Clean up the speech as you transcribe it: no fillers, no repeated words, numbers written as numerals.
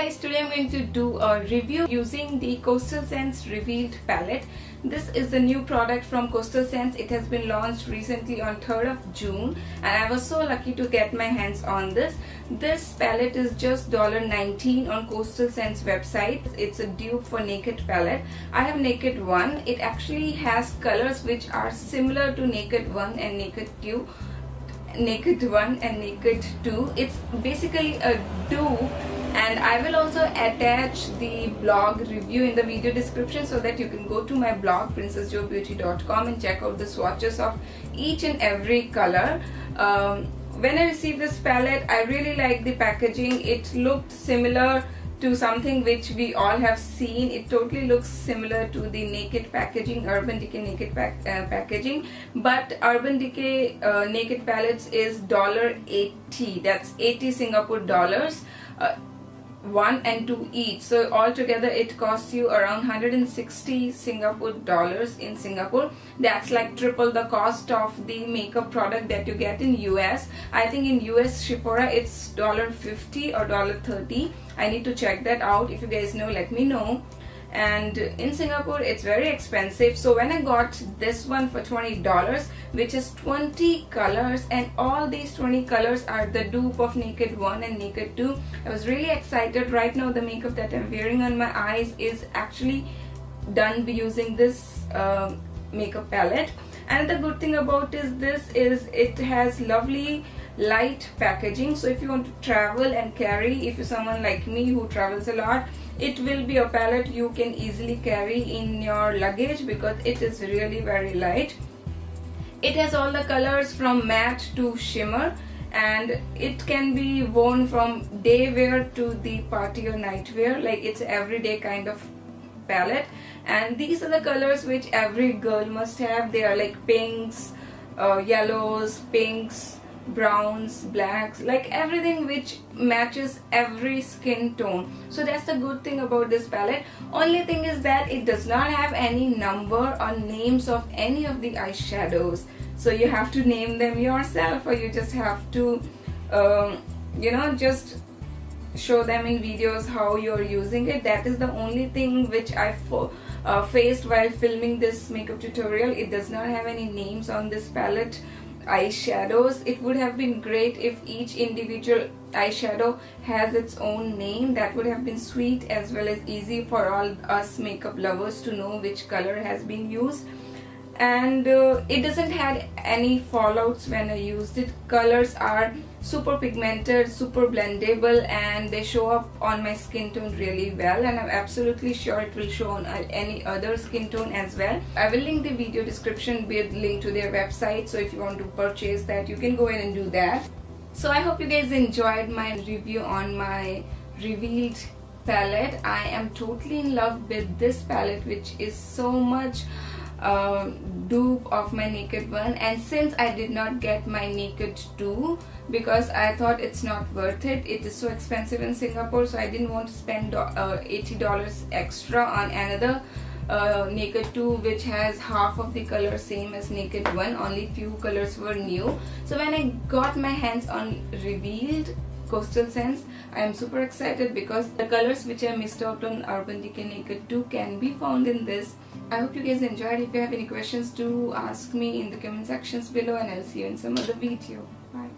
guys, today I'm going to do a review using the Coastal Scents Revealed palette. This is the new product from Coastal Scents. It has been launched recently on 3rd of June and I was so lucky to get my hands on this. This palette is just $19 on Coastal Scents website. It's a dupe for Naked palette. I have Naked 1. It actually has colors which are similar to Naked 1 and Naked 2. Naked 1 and Naked 2. It's basically a dupe, and I will also attach the blog review in the video description so that you can go to my blog princessjoebeauty.com and check out the swatches of each and every color. When I received this palette, I really like the packaging. It looked similar to something which we all have seen. It totally looks similar to the Naked packaging, Urban Decay Naked packaging, but Urban Decay Naked palettes is $80. That's 80 Singapore dollars. 1 and 2 each, so altogether it costs you around 160 Singapore dollars in Singapore. That's like triple the cost of the makeup product that you get in US. I think in US Sephora it's $50 or $30. I need to check that out. If you guys know, let me know. And in Singapore it's very expensive, so when I got this one for $20, which is 20 colors, and all these 20 colors are the dupe of Naked 1 and Naked 2, I was really excited. Right now the makeup that I'm wearing on my eyes is actually done using this makeup palette. And the good thing about this is it has lovely light packaging, so if you want to travel and carry, if you're someone like me who travels a lot, it will be a palette you can easily carry in your luggage because it is really very light. It has all the colors from matte to shimmer, and it can be worn from day wear to the party or night wear. Like, it's everyday kind of palette, and these are the colors which every girl must have. They are like pinks, yellows, pinks, browns, blacks, like everything which matches every skin tone. So that's the good thing about this palette. Only thing is that it does not have any number or names of any of the eyeshadows, so you have to name them yourself, or you just have to just show them in videos how you're using it. That is the only thing which I faced while filming this makeup tutorial. It does not have any names on this palette eyeshadows. It would have been great if each individual eyeshadow has its own name. That would have been sweet as well as easy for all us makeup lovers to know which color has been used. And it doesn't have any fallouts when I used it. Colors are super pigmented, super blendable, and they show up on my skin tone really well, and I'm absolutely sure it will show on any other skin tone as well. I will link the video description with link to their website, so if you want to purchase that, you can go in and do that. So I hope you guys enjoyed my review on my Revealed palette. I am totally in love with this palette, which is so much dupe of my Naked 1, and since I did not get my Naked 2 because I thought it's not worth it, it is so expensive in Singapore, so I didn't want to spend $80 extra on another Naked 2 which has half of the color same as Naked 1. Only few colors were new. So when I got my hands on Revealed Coastal Scents, I am super excited because the colors which I missed out on Urban Decay Naked 2 can be found in this. I hope you guys enjoyed. If you have any questions, do ask me in the comment sections below, and I'll see you in some other video. Bye.